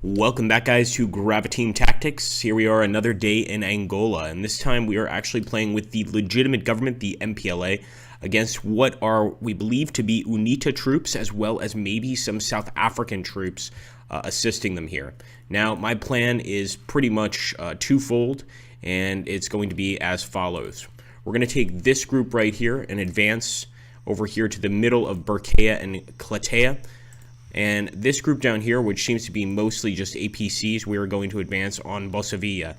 Welcome back, guys, to Graviteam Tactics. Here we are, another day in Angola, and this time we are actually playing with the legitimate government, the MPLA, against what are, we believe, to be UNITA troops, as well as maybe some South African troops assisting them here. Now, my plan is pretty much twofold, and it's going to be as follows. We're going to take this group right here and advance over here to the middle of Berkea and Klatea. And this group down here, which seems to be mostly just APCs, we are going to advance on Bosavia.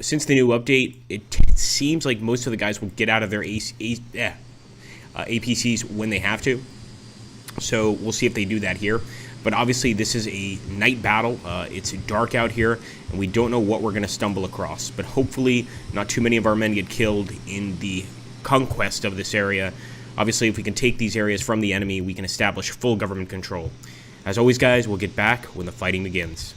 Since the new update, it seems like most of the guys will get out of their APCs when they have to. So we'll see if they do that here. But obviously this is a night battle. It's dark out here, and we don't know what we're going to stumble across. But hopefully not too many of our men get killed in the conquest of this area. Obviously, if we can take these areas from the enemy, we can establish full government control. As always, guys, we'll get back when the fighting begins.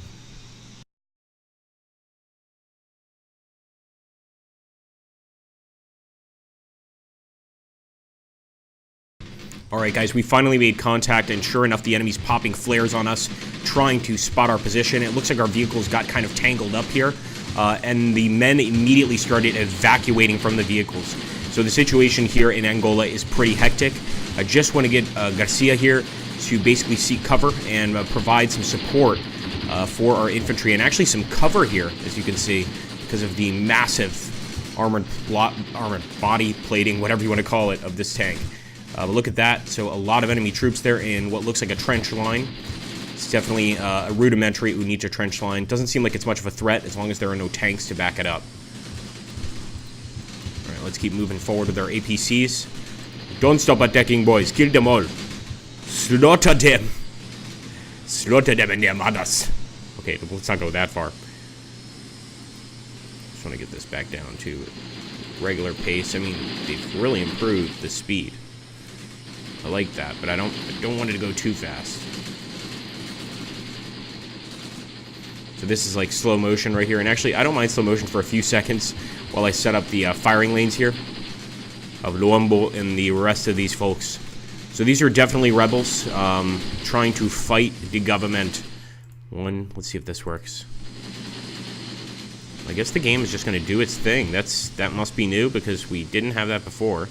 Alright, guys, we finally made contact, and sure enough, the enemy's popping flares on us, trying to spot our position. It looks like our vehicles got kind of tangled up here, and the men immediately started evacuating from the vehicles. So the situation here in Angola is pretty hectic. I just want to get Garcia here to basically seek cover and provide some support for our infantry, and actually some cover here, as you can see, because of the massive armored body plating, whatever you want to call it, of this tank. But look at that. So a lot of enemy troops there in what looks like a trench line. It's definitely a rudimentary UNITA trench line. Doesn't seem like it's much of a threat as long as there are no tanks to back it up. Let's keep moving forward with our APCs. Don't stop attacking, boys. Kill them all. Slaughter them. Slaughter them and their mothers. Okay, let's not go that far. Just want to get this back down to regular pace. I mean, they've really improved the speed. I like that, but I don't want it to go too fast. So this is like slow motion right here, and actually I don't mind slow motion for a few seconds while I set up the firing lanes here of Luambo and the rest of these folks. So these are definitely rebels trying to fight the government. Let's see if this works. I guess the game is just going to do its thing. That must be new because we didn't have that before.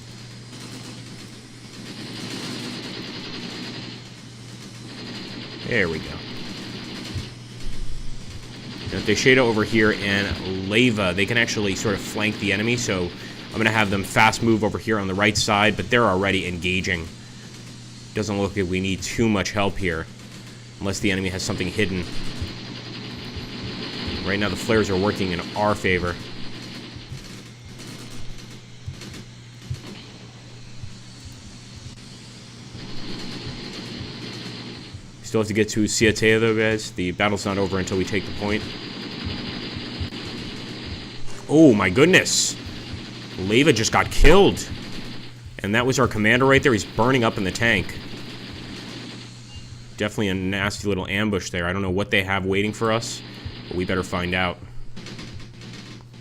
There we go. Now, Teixeira over here and Leva, they can actually sort of flank the enemy, so I'm going to have them fast move over here on the right side, but they're already engaging. Doesn't look like we need too much help here, unless the enemy has something hidden. Right now the flares are working in our favor. Still have to get to Ciatea, though, guys. The battle's not over until we take the point. Oh, my goodness. Leva just got killed. And that was our commander right there. He's burning up in the tank. Definitely a nasty little ambush there. I don't know what they have waiting for us, but we better find out.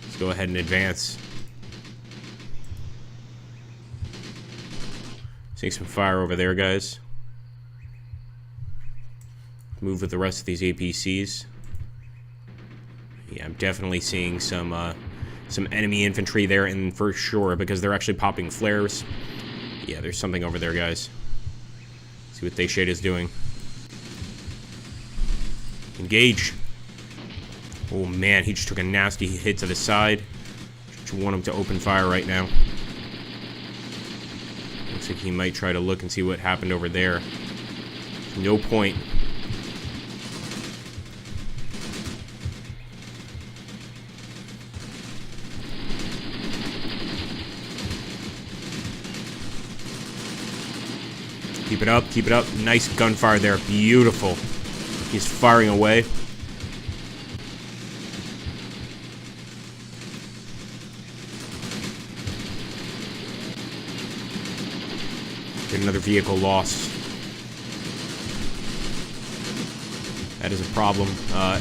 Let's go ahead and advance. Take some fire over there, guys. Move with the rest of these APCs. Yeah, I'm definitely seeing some enemy infantry there, and for sure, because they're actually popping flares. Yeah, there's something over there, guys. See what Teixeira's doing. Engage. Oh man, he just took a nasty hit to the side. Just want him to open fire right now. Looks like he might try to look and see what happened over there. No point. Keep it up, keep it up. Nice gunfire there. Beautiful. He's firing away. Get another vehicle lost. That is a problem.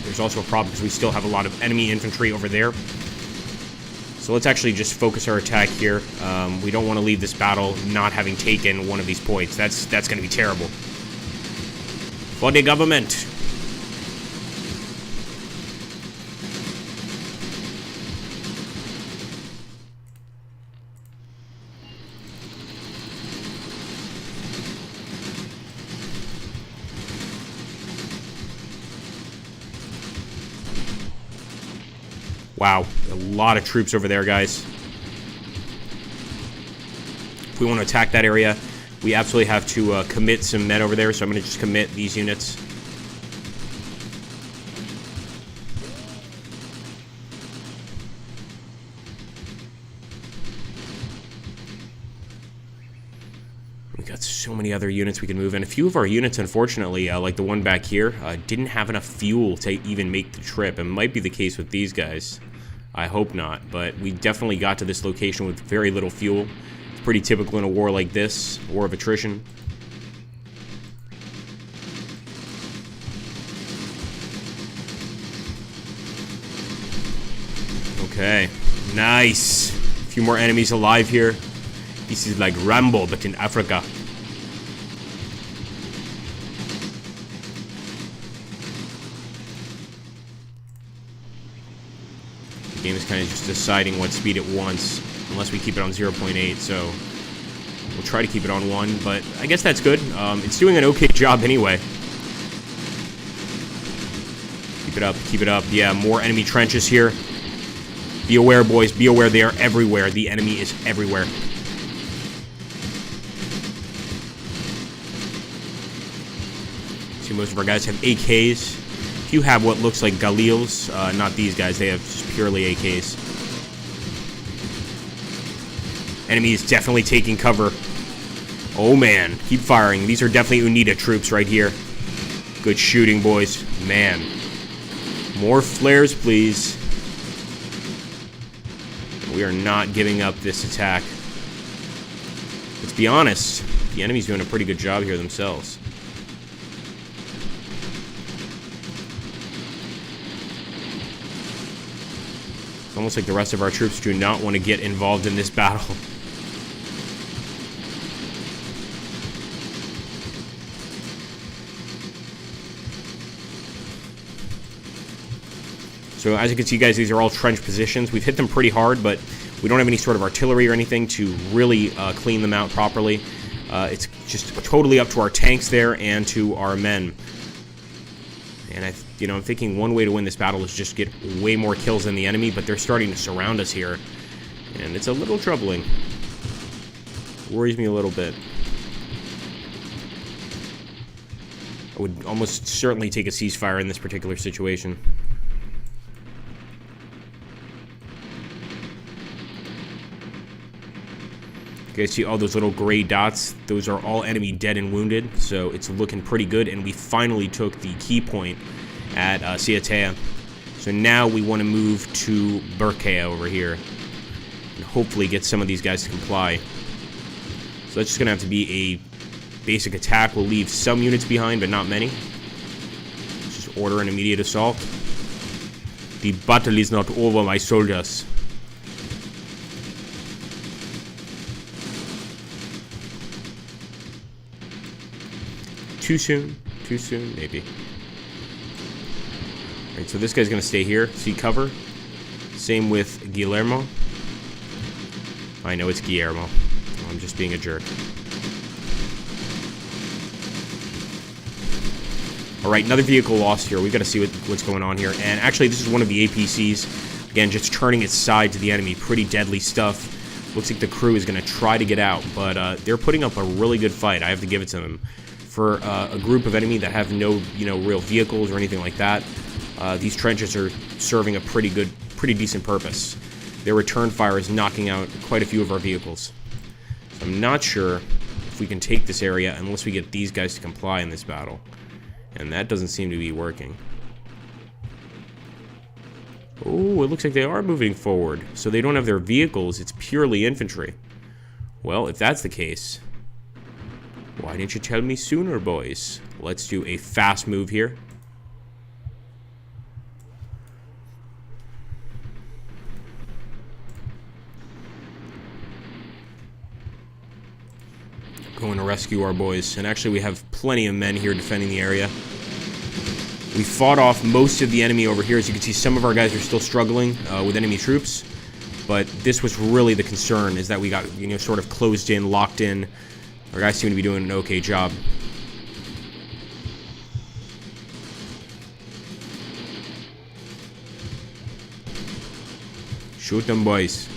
There's also a problem because we still have a lot of enemy infantry over there. So let's actually just focus our attack here. We don't want to leave this battle not having taken one of these points. That's going to be terrible. For the government. Wow, a lot of troops over there, guys. If we want to attack that area, we absolutely have to commit some men over there, so I'm going to just commit these units. We got so many other units we can move in. A few of our units, unfortunately, like the one back here, didn't have enough fuel to even make the trip. It might be the case with these guys. I hope not, but we definitely got to this location with very little fuel. It's pretty typical in a war like this, war of attrition. Okay, nice. A few more enemies alive here. This is like Rambo, but in Africa. The game is kind of just deciding what speed it wants, unless we keep it on 0.8, so we'll try to keep it on 1, but I guess that's good. It's doing an okay job anyway. Keep it up, keep it up. Yeah, more enemy trenches here. Be aware, boys, be aware, they are everywhere. The enemy is everywhere. See, most of our guys have AKs. If you have what looks like Galils, not these guys, they have just purely AKs. Enemy is definitely taking cover. Oh man, keep firing. These are definitely UNITA troops right here. Good shooting, boys. Man. More flares, please. We are not giving up this attack. Let's be honest, the enemy's doing a pretty good job here themselves. It's almost like the rest of our troops do not want to get involved in this battle. So as you can see, guys, these are all trench positions. We've hit them pretty hard, but we don't have any sort of artillery or anything to really clean them out properly. It's just totally up to our tanks there and to our men. And I'm thinking one way to win this battle is just get way more kills than the enemy, but they're starting to surround us here, and it's a little troubling. Worries me a little bit. I would almost certainly take a ceasefire in this particular situation. You guys see all those little gray dots? Those are all enemy dead and wounded, so it's looking pretty good, and we finally took the key point at Ciatea. So now we want to move to Burkea over here and hopefully get some of these guys to comply. So that's just going to have to be a basic attack. We'll leave some units behind, but not many. Let's just order an immediate assault. The battle is not over, my soldiers. Too soon? Too soon? Maybe. Alright, so this guy's going to stay here. See cover. Same with Guillermo. I know it's Guillermo. I'm just being a jerk. Alright, another vehicle lost here. We've got to see what's going on here. And actually, this is one of the APCs. Again, just turning its side to the enemy. Pretty deadly stuff. Looks like the crew is going to try to get out, but they're putting up a really good fight. I have to give it to them. For a group of enemy that have no, real vehicles or anything like that, these trenches are serving a pretty decent purpose. Their return fire is knocking out quite a few of our vehicles. So I'm not sure if we can take this area unless we get these guys to comply in this battle. And that doesn't seem to be working. Oh, it looks like they are moving forward. So they don't have their vehicles, it's purely infantry. Well, if that's the case, why didn't you tell me sooner, boys? Let's do a fast move here. Going to rescue our boys. And actually, we have plenty of men here defending the area. We fought off most of the enemy over here. As you can see, some of our guys are still struggling with enemy troops. But this was really the concern, is that we got, sort of closed in, locked in. Our guys seem to be doing an okay job. Shoot them, boys.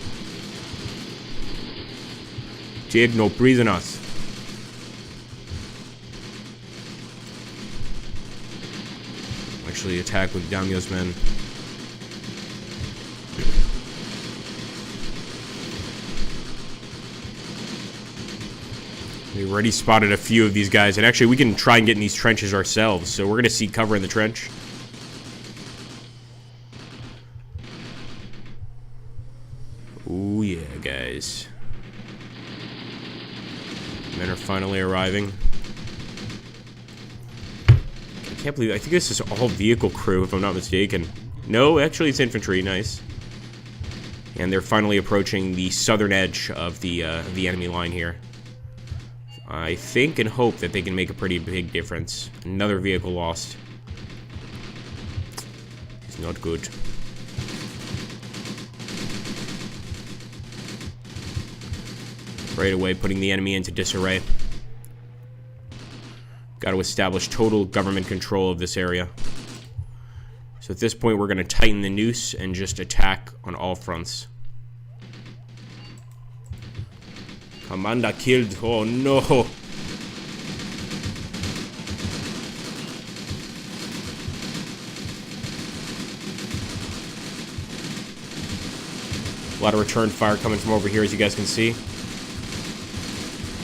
Take no prisoners. Actually attack with Damio's men. We already spotted a few of these guys, and actually we can try and get in these trenches ourselves, so we're going to seek cover in the trench. Ooh yeah, guys. Men are finally arriving. I can't believe, I think this is all vehicle crew, if I'm not mistaken. No, actually it's infantry, nice. And they're finally approaching the southern edge of the enemy line here. I think and hope that they can make a pretty big difference. Another vehicle lost. It's not good. Right away, putting the enemy into disarray. Got to establish total government control of this area. So at this point, we're going to tighten the noose and just attack on all fronts. Commander killed. Oh no. A lot of return fire coming from over here, as you guys can see.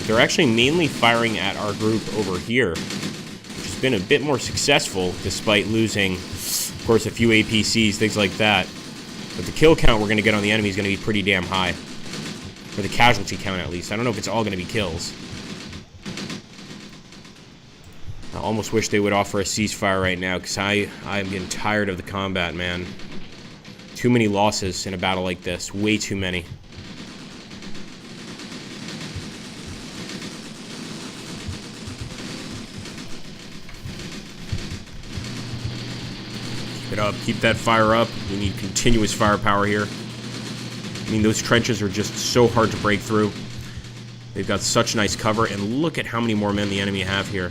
They're actually mainly firing at our group over here, which has been a bit more successful despite losing, of course, a few APCs, things like that. But the kill count we're going to get on the enemy is going to be pretty damn high. For the casualty count, at least. I don't know if it's all going to be kills. I almost wish they would offer a ceasefire right now, because I'm getting tired of the combat, man. Too many losses in a battle like this. Way too many. Keep it up. Keep that fire up. We need continuous firepower here. I mean, those trenches are just so hard to break through. They've got such nice cover, and look at how many more men the enemy have here.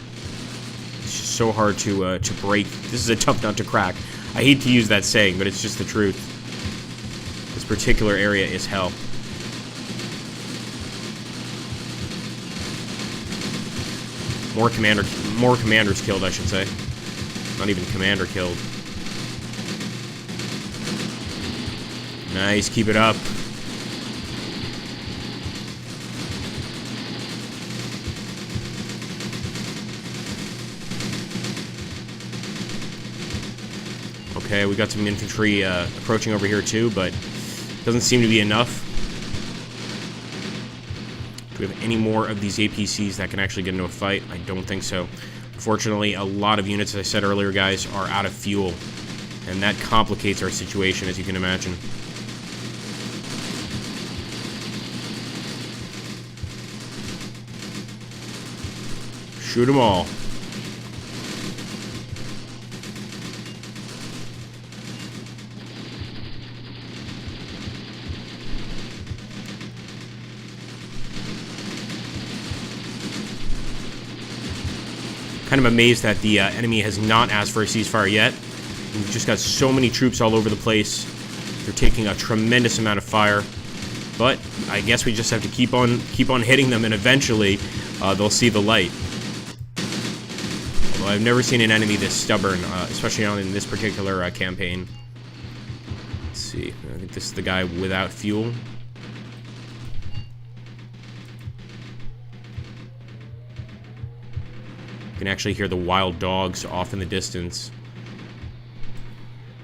It's just so hard to break. This is a tough nut to crack. I hate to use that saying, but it's just the truth. This particular area is hell. More commanders killed, I should say. Not even commander killed. Nice, keep it up. Okay, we got some infantry approaching over here too, but doesn't seem to be enough. Do we have any more of these APCs that can actually get into a fight? I don't think so. Unfortunately, a lot of units, as I said earlier, guys, are out of fuel. And that complicates our situation, as you can imagine. Shoot them all. Kind of amazed that the enemy has not asked for a ceasefire yet. We've just got so many troops all over the place. They're taking a tremendous amount of fire. But I guess we just have to keep on hitting them, and eventually they'll see the light. Although I've never seen an enemy this stubborn, especially in this particular campaign. Let's see. I think this is the guy without fuel. You can actually hear the wild dogs off in the distance.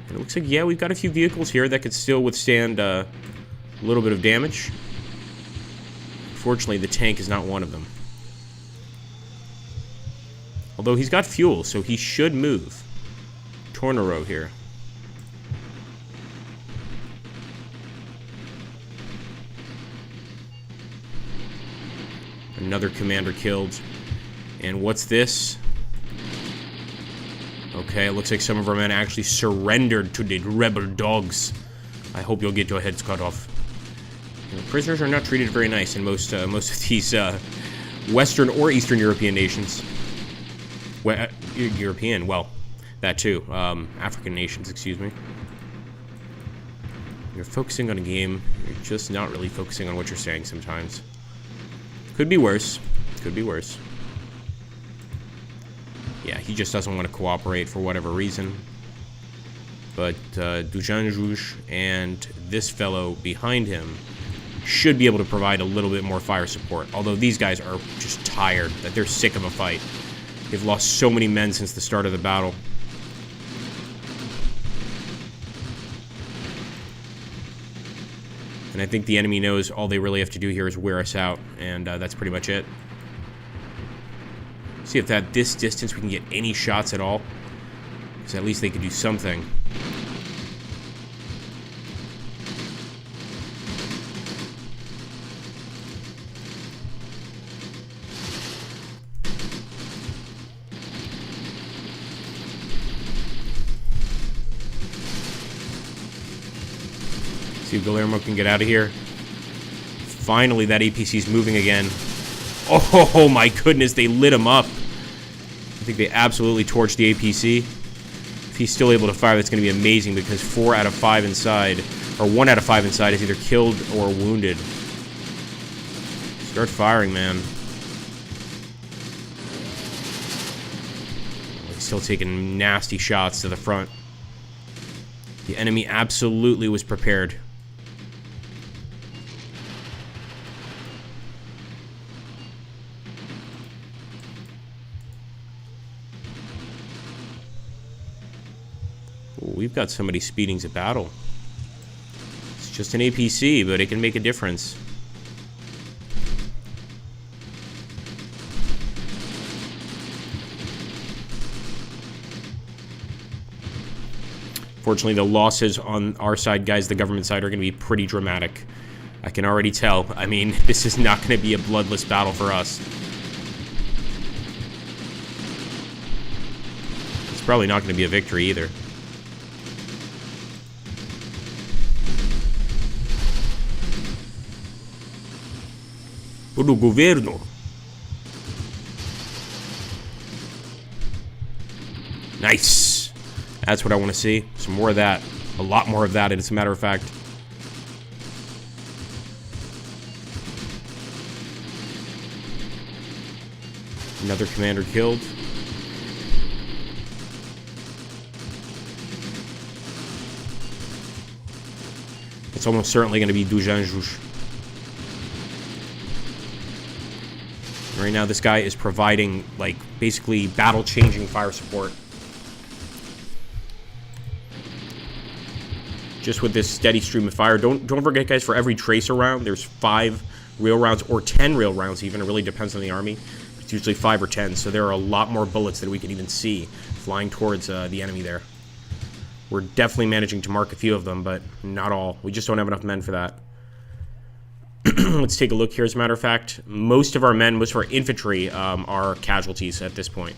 And it looks like, yeah, we've got a few vehicles here that could still withstand a little bit of damage. Unfortunately, the tank is not one of them. Although he's got fuel, so he should move. Tornero here. Another commander killed. And what's this? Okay, it looks like some of our men actually surrendered to the rebel dogs. I hope you'll get your heads cut off. You know, prisoners are not treated very nice in most of these Western or Eastern European nations. Well, European, well, that too. African nations, excuse me. You're focusing on a game. You're just not really focusing on what you're saying sometimes. Could be worse. Could be worse. Yeah, he just doesn't want to cooperate for whatever reason. But Dujanjuj and this fellow behind him should be able to provide a little bit more fire support. Although these guys are just tired, that they're sick of a fight. They've lost so many men since the start of the battle. And I think the enemy knows all they really have to do here is wear us out, and that's pretty much it. See if at this distance we can get any shots at all, because at least they could do something. See if Guillermo can get out of here. Finally, that APC's moving again. Oh my goodness, they lit him up. I think they absolutely torched the APC. If he's still able to fire, that's going to be amazing, because 4 out of 5 inside, or 1 out of 5 inside, is either killed or wounded. Start firing, man. He's still taking nasty shots to the front. The enemy absolutely was prepared. We've got somebody speeding the battle. It's just an APC, but it can make a difference. Fortunately, the losses on our side, guys, the government side, are going to be pretty dramatic. I can already tell. I mean, this is not going to be a bloodless battle for us. It's probably not going to be a victory either. Do governo. Nice. That's what I want to see. Some more of that. A lot more of that, as a matter of fact. Another commander killed. It's almost certainly going to be Dujanjuj. Right now, this guy is providing, like, basically battle-changing fire support. Just with this steady stream of fire. Don't forget, guys, for every tracer round, there's 5 real rounds, or 10 real rounds even. It really depends on the army. It's usually 5 or 10, so there are a lot more bullets than we can even see flying towards the enemy there. We're definitely managing to mark a few of them, but not all. We just don't have enough men for that. Let's take a look here. As a matter of fact, most of our men, most of our infantry are casualties at this point.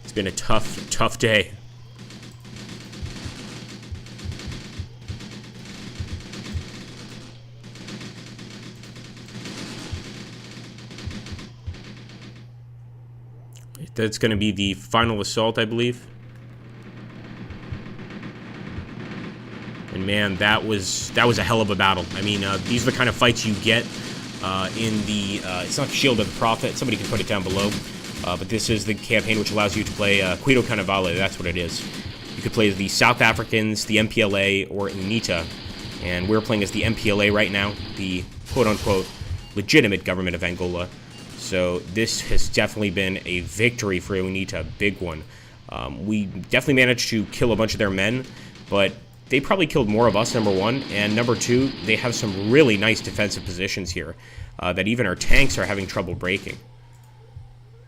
It's been a tough day. That's going to be the final assault, I believe. And man, that was a hell of a battle. I mean, these are the kind of fights you get in the... it's not Shield of the Prophet. Somebody can put it down below. But this is the campaign which allows you to play Cuido Carnevale. That's what it is. You could play the South Africans, the MPLA, or UNITA. And we're playing as the MPLA right now, the quote-unquote legitimate government of Angola. So this has definitely been a victory for UNITA, big one. We definitely managed to kill a bunch of their men, but they probably killed more of us, number one, and number two, they have some really nice defensive positions here that even our tanks are having trouble breaking.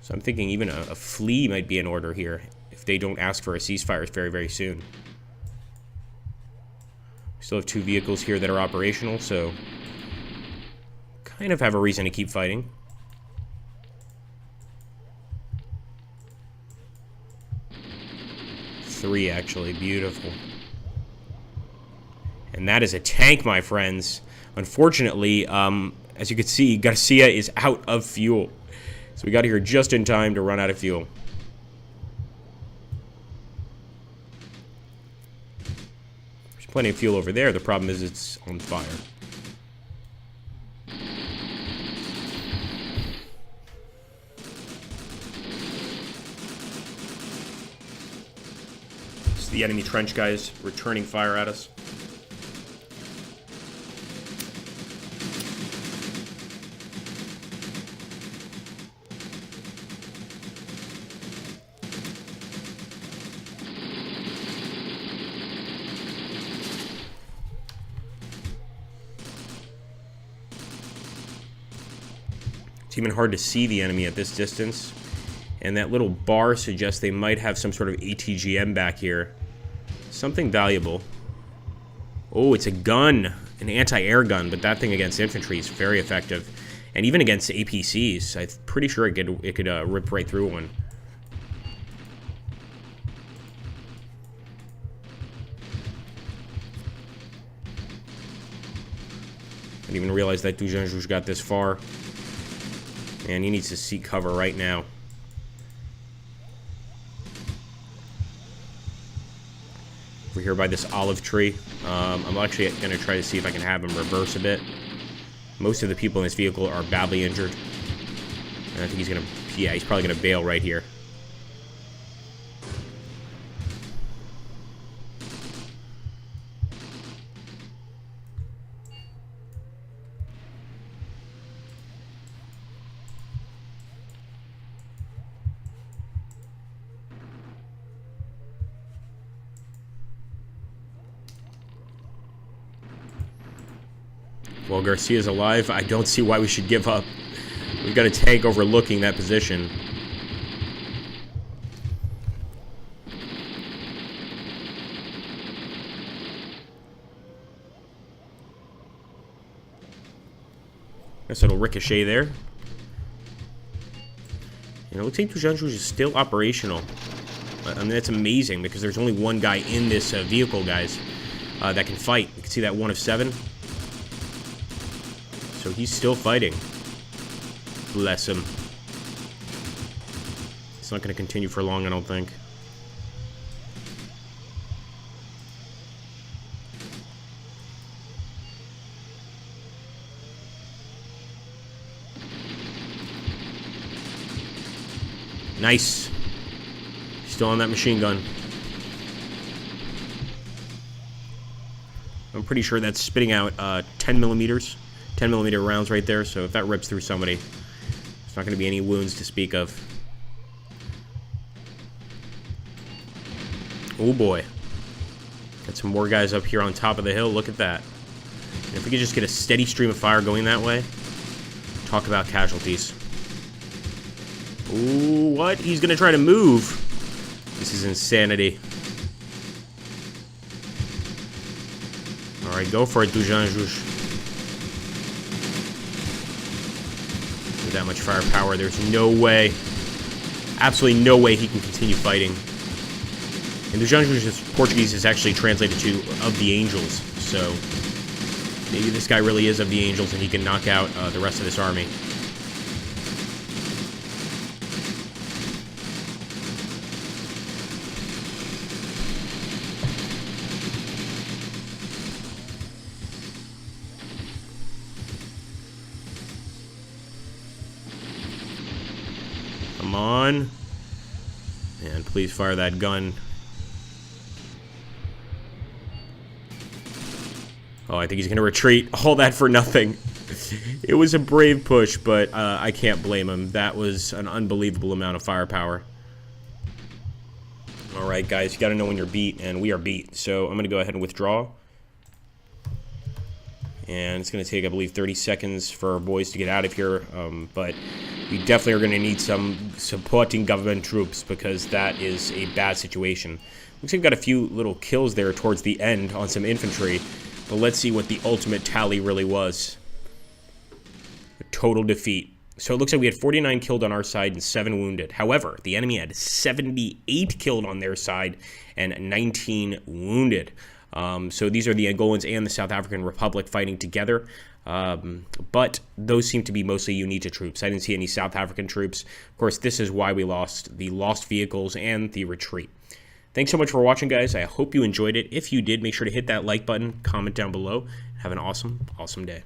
So I'm thinking even a flee might be in order here if they don't ask for a ceasefire very, very soon. We still have 2 vehicles here that are operational, so kind of have a reason to keep fighting. Three, actually. Beautiful. And that is a tank, my friends. Unfortunately, as you can see, Garcia is out of fuel. So we got here just in time to run out of fuel. plenty of fuel over there. The problem is it's on fire. It's the enemy trench guys returning fire at us. It's even hard to see the enemy at this distance. And that little bar suggests they might have some sort of ATGM back here. Something valuable. Oh, it's a gun. An anti-air gun, but that thing against infantry is very effective. And even against APCs, I'm pretty sure it could rip right through one. I didn't even realize that Dujanjuj got this far. And he needs to seek cover right now. Over here by this olive tree. I'm actually going to try to see if I can have him reverse a bit. Most of the people in this vehicle are badly injured. And I think he's going to... Yeah, he's probably going to bail right here. Well, Garcia's alive. I don't see why we should give up. We've got a tank overlooking that position. Guess it'll ricochet there. And it looks like Dujanjuj is still operational. I mean, that's amazing because there's only one guy in this vehicle, guys, that can fight. You can see that 1 of 7. So he's still fighting. Bless him. It's not going to continue for long, I don't think. Nice. Still on that machine gun. I'm pretty sure that's spitting out 10 millimeters. 10 millimeter rounds right there, so if that rips through somebody, there's not going to be any wounds to speak of. Oh boy. Got some more guys up here on top of the hill. Look at that. And if we could just get a steady stream of fire going that way, talk about casualties. Ooh, what? He's going to try to move. This is insanity. Alright, go for it, Dujanjuj. With that much firepower, there's no way, absolutely no way he can continue fighting. And Dujanjuj's Portuguese is actually translated to of the angels, so maybe this guy really is of the angels and he can knock out the rest of this army. Come on. And please fire that gun. Oh, I think he's going to retreat. All that for nothing. It was a brave push, but I can't blame him. That was an unbelievable amount of firepower. Alright, guys, you got to know when you're beat, and we are beat. So I'm going to go ahead and withdraw. And it's going to take, I believe, 30 seconds for our boys to get out of here. But we definitely are going to need some supporting government troops because that is a bad situation. Looks like we've got a few little kills there towards the end on some infantry. But let's see what the ultimate tally really was. A total defeat. So it looks like we had 49 killed on our side and 7 wounded. However, the enemy had 78 killed on their side and 19 wounded. So these are the Angolans and the South African Republic fighting together. But those seem to be mostly UNITA troops. I didn't see any South African troops. Of course, this is why we lost the lost vehicles and the retreat. Thanks so much for watching, guys. I hope you enjoyed it. If you did, make sure to hit that like button, comment down below. Have an awesome, awesome day.